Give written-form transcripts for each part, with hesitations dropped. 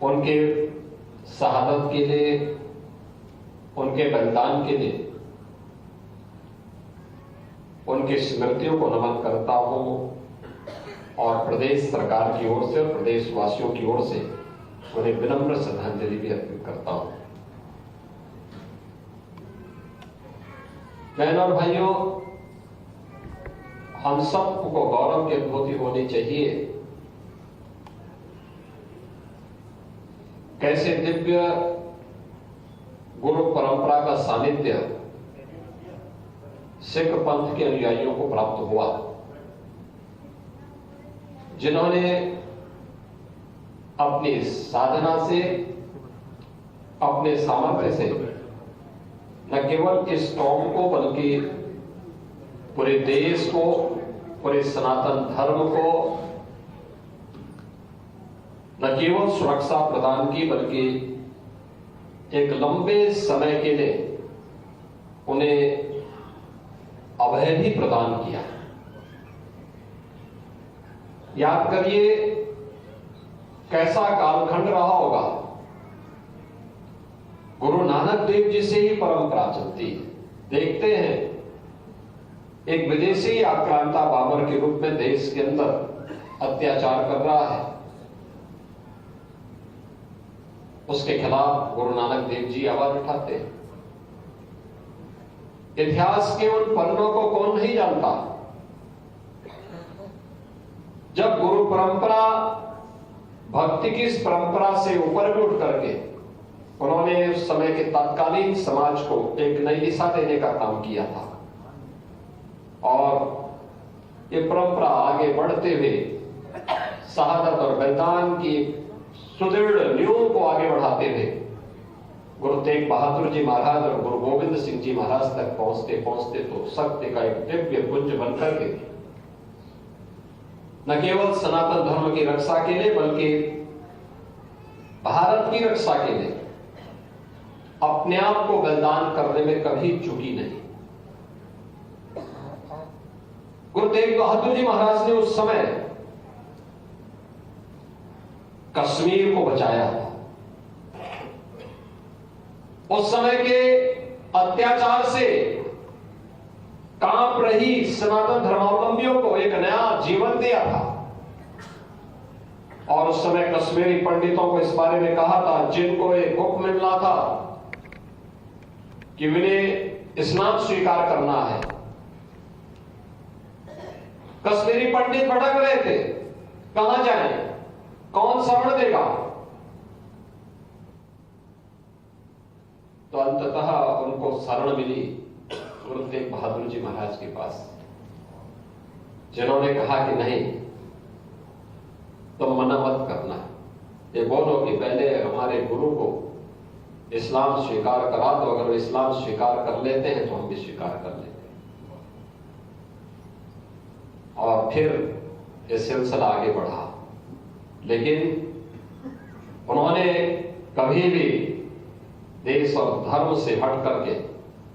उनके शहादत के लिए, उनके बलिदान के लिए उनकी स्मृतियों को नमन करता हूं और प्रदेश सरकार की ओर से और प्रदेश वासियों की ओर से उन्हें विनम्र श्रद्धांजलि भी अर्पित करता हूं। बहनों और भाइयों, हम सबको गौरव की अनुभूति होनी चाहिए कैसे दिव्य गुरु परंपरा का सानिध्य सिख पंथ के अनुयायियों को प्राप्त हुआ, जिन्होंने अपनी साधना से, अपने सामर्थ्य से न केवल इस कौम को बल्कि पूरे देश को, पूरे सनातन धर्म को न केवल सुरक्षा प्रदान की बल्कि एक लंबे समय के लिए उन्हें अभय भी प्रदान किया। याद करिए कैसा कालखंड रहा होगा। गुरु नानक देव जी से ही परंपरा चलती है। देखते हैं एक विदेशी आक्रांता बाबर के रूप में देश के अंदर अत्याचार कर रहा है, उसके खिलाफ गुरु नानक देव जी आवाज उठाते हैं। इतिहास के उन पन्नों को कौन नहीं जानता जब गुरु परंपरा भक्ति की इस परंपरा से ऊपर भी उठ करके उन्होंने उस समय के तत्कालीन समाज को एक नई दिशा देने का काम किया था और ये परंपरा आगे बढ़ते हुए शहादत और बलिदान की सुदृढ़ नींव को आगे बढ़ाते हुए गुरु तेग बहादुर जी महाराज और गुरु गोविंद सिंह जी महाराज तक पहुंचते पहुंचते तो सत्य का एक दिव्य पुंज बनकर के न केवल सनातन धर्म की रक्षा के लिए बल्कि भारत की रक्षा के लिए अपने आप को बलिदान करने में कभी चूकी नहीं। गुरु तेग बहादुर जी महाराज ने उस समय कश्मीर को बचाया था। उस समय के अत्याचार से कांप रही सनातन धर्मावलंबियों को एक नया जीवन दिया था और उस समय कश्मीरी पंडितों को इस बारे में कहा था, जिनको एक हुक्म मिला था कि उन्हें इस्लाम स्वीकार करना है। कश्मीरी पंडित भटक रहे थे, कहां जाएं, कौन शरण देगा। तो अंततः उनको शरण मिली गुरु तेग बहादुर जी महाराज के पास, जिन्होंने कहा कि नहीं, तुम मना मत करना, ये बोलो कि पहले हमारे गुरु को इस्लाम स्वीकार करा दो, अगर वो इस्लाम स्वीकार कर लेते हैं तो हम भी स्वीकार कर लेते हैं। और फिर ये सिलसिला आगे बढ़ा, लेकिन उन्होंने कभी भी देश और धर्म से हट करके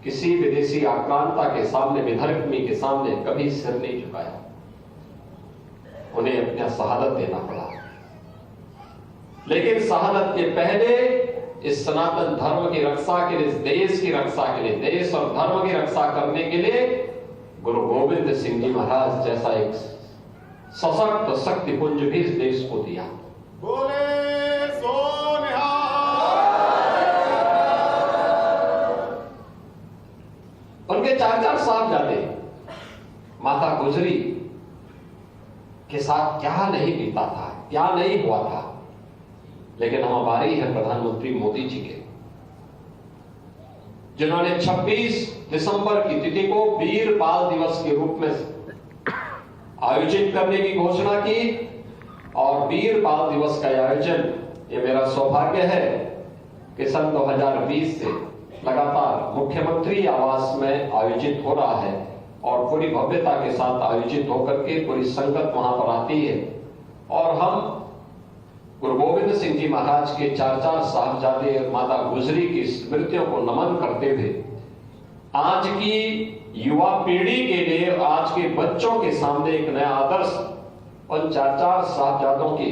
किसी विदेशी आक्रांता के सामने, विधर्मी के सामने कभी सिर नहीं झुकाया। उन्हें अपना शहादत देना पड़ा, लेकिन शहादत के पहले इस सनातन धर्म की रक्षा के लिए, इस देश की रक्षा के लिए, देश और धर्म की रक्षा करने के लिए गुरु गोविंद सिंह जी महाराज जैसा एक सशक्त शक्तिपुंज भी इस देश को दिया। बोले सो निहाल। उनके 4 साहबजादे माता गुजरी के साथ क्या नहीं बीता था, क्या नहीं हुआ था, लेकिन हम बारी है प्रधानमंत्री मोदी जी के, जिन्होंने 26 दिसंबर की तिथि को वीर बाल दिवस के रूप में आयोजित करने की घोषणा की। और वीर बाल दिवस का आयोजन, ये मेरा सौभाग्य है कि सन 2020 से लगातार मुख्यमंत्री आवास में आयोजित हो रहा है और पूरी भव्यता के साथ आयोजित होकर के पूरी संगत वहां पर आती है। और हम गुरु गोविंद सिंह जी महाराज के 4 साहबजादे माता गुजरी की स्मृतियों को नमन करते हुए आज की युवा पीढ़ी के लिए, आज के बच्चों के सामने एक नया आदर्श उन 4 साहबजादों की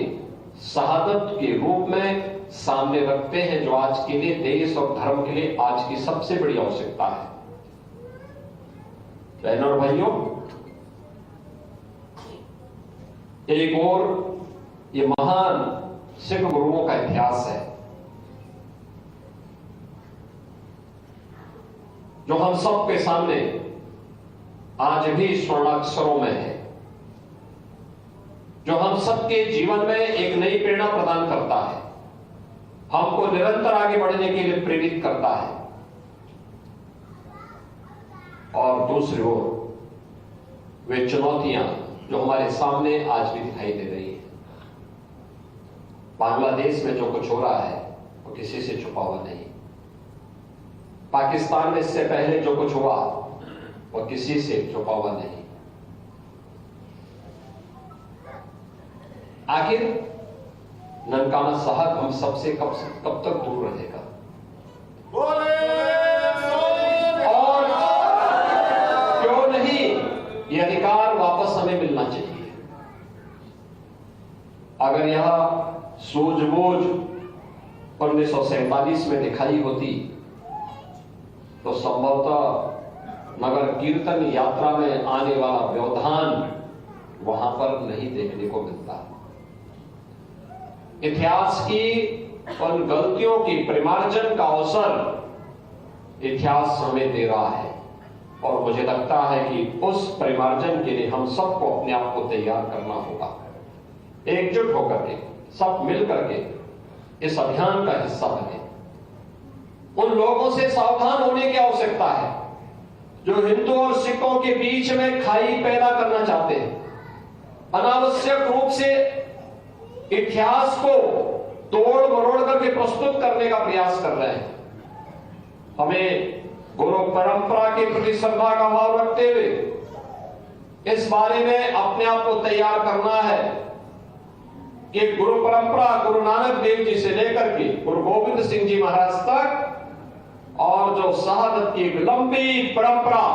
शहादत के रूप में सामने रखते हैं, जो आज के लिए, देश और धर्म के लिए आज की सबसे बड़ी आवश्यकता है। बहनों और भाइयों, एक और ये महान सिख गुरुओं का इतिहास है जो हम सबके सामने आज भी स्वर्णाक्षरों में है, जो हम सबके जीवन में एक नई प्रेरणा प्रदान करता है, हमको निरंतर आगे बढ़ने के लिए प्रेरित करता है। और दूसरी ओर वे चुनौतियां जो हमारे सामने आज भी दिखाई दे रही है। बांग्लादेश में जो कुछ हो रहा है वो किसी से छुपा हुआ नहीं। पाकिस्तान में इससे पहले जो कुछ हुआ वो किसी से छुपा हुआ नहीं। आखिर ननकाना साहब हम सबसे कब तक दूर रहेगा? और क्यों नहीं ये अधिकार वापस हमें मिलना चाहिए। अगर यह सूझबूझ 1947 में दिखाई होती तो संभवतः नगर कीर्तन यात्रा में आने वाला व्यवधान वहां पर नहीं देखने को मिलता। इतिहास की उन गलतियों की परिमार्जन का अवसर इतिहास हमें दे रहा है, और मुझे लगता है कि उस परिमार्जन के लिए हम सबको अपने आप को तैयार करना होगा। एकजुट होकर के, सब मिलकर के इस अभियान का हिस्सा बने। उन लोगों से सावधान होने की आवश्यकता है जो हिंदू और सिखों के बीच में खाई पैदा करना चाहते हैं, अनावश्यक रूप से इतिहास को तोड़ मरोड़ करके प्रस्तुत करने का प्रयास कर रहे हैं। हमें गुरु परंपरा के प्रति श्रद्धा का भाव रखते हुए इस बारे में अपने आप को तैयार करना है कि गुरु परंपरा गुरु नानक देव जी से लेकर के गुरु गोविंद सिंह जी महाराज तक, और जो शहादत की एक लंबी परंपरा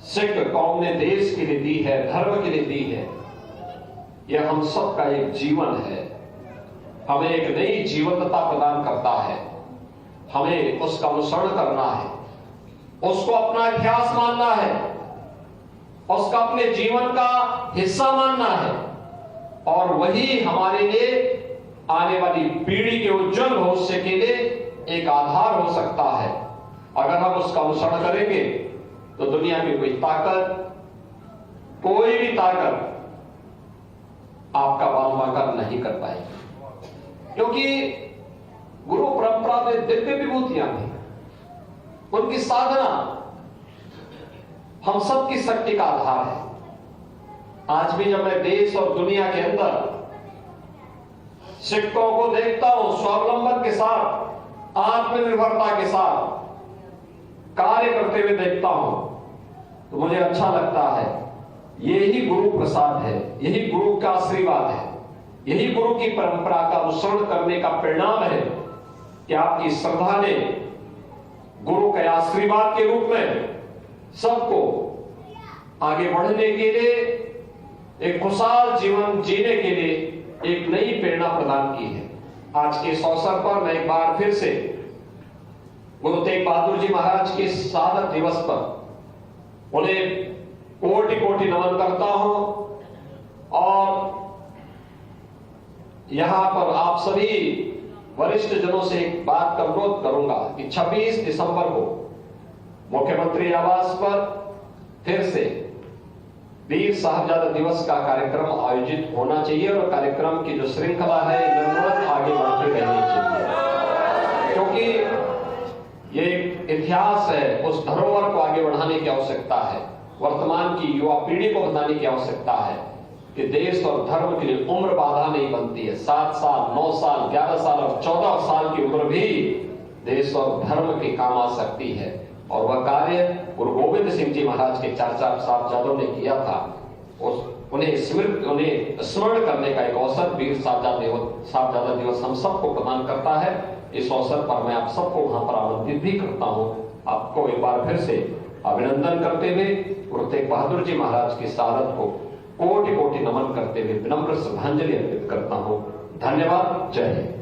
सिख कौम ने देश के लिए दी है, धर्म के लिए दी है, यह हम सबका एक जीवन है। हमें एक नई जीवंतता प्रदान करता है। हमें उसका अनुसरण करना है, उसको अपना इतिहास मानना है, उसका अपने जीवन का हिस्सा मानना है, और वही हमारे लिए आने वाली पीढ़ी के उज्जवल भविष्य के लिए एक आधार हो सकता है। अगर हम उसका अनुसरण करेंगे तो दुनिया में कोई भी ताकत आपका बालमाकर नहीं कर पाएगी, क्योंकि गुरु परंपरा में दिव्य विभूतियां थी, उनकी साधना हम सबकी शक्ति का आधार है। आज भी जब मैं देश और दुनिया के अंदर सिखों को देखता हूं स्वावलंबन के साथ, आत्मनिर्भरता के साथ कार्य करते हुए देखता हूं, तो मुझे अच्छा लगता है। यही गुरु प्रसाद है, यही गुरु का आशीर्वाद है, यही गुरु की परंपरा का अनुसरण करने का परिणाम है कि आपकी श्रद्धा ने गुरु के आशीर्वाद के रूप में सबको आगे बढ़ने के लिए, एक खुशहाल जीवन जीने के लिए एक नई प्रेरणा प्रदान की है। आज के इस अवसर पर मैं एक बार फिर से गुरु तेग बहादुर जी महाराज के शहादत दिवस पर उन्हें कोटि कोटि नमन करता हूं, और यहां पर आप सभी वरिष्ठ जनों से एक बात का अनुरोध करूंगा कि 26 दिसंबर को मुख्यमंत्री आवास पर फिर से वीर साहबजादा दिवस का कार्यक्रम आयोजित होना चाहिए, और कार्यक्रम की जो श्रृंखला है निरंतर आगे बढ़ती रहनी चाहिए, क्योंकि ये इतिहास है, उस धरोहर को आगे बढ़ाने की आवश्यकता है। वर्तमान की युवा पीढ़ी को बताने की आवश्यकता है कि देश और धर्म के लिए उम्र बाधा नहीं बनती है। 7 साल, 9 साल, 11 साल और 14 साल की उम्र भी देश और धर्म के काम आ सकती है, और वह कार्य गुरु गोविंद सिंह जी महाराज के 4 साहबजादों ने किया था। उन्हें स्मरण करने का एक अवसर वीर साहबजादा दिवस हम सबको प्रदान करता है। इस अवसर पर मैं आप सबको वहां पर आमंत्रित भी करता हूं। आपको एक बार फिर से अभिनंदन करते हुए गुरु तेग बहादुर जी महाराज की शहादत को कोटि कोटि नमन करते हुए विनम्र श्रद्धांजलि अर्पित करता हूं। धन्यवाद। जय हिंद।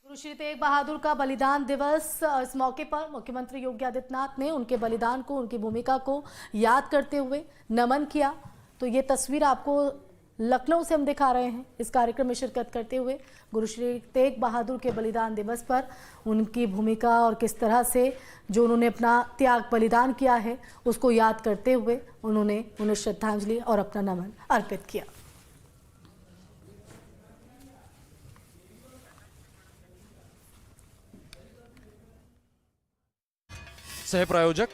गुरु श्री तेग बहादुर का बलिदान दिवस, इस मौके पर मुख्यमंत्री योगी आदित्यनाथ ने उनके बलिदान को, उनकी भूमिका को याद करते हुए नमन किया। तो ये तस्वीर आपको लखनऊ से हम दिखा रहे हैं। इस कार्यक्रम में शिरकत करते हुए गुरु श्री तेग बहादुर के बलिदान दिवस पर उनकी भूमिका और किस तरह से जो उन्होंने अपना त्याग बलिदान किया है उसको याद करते हुए उन्होंने उन्हें श्रद्धांजलि और अपना नमन अर्पित किया। सह प्रायोजक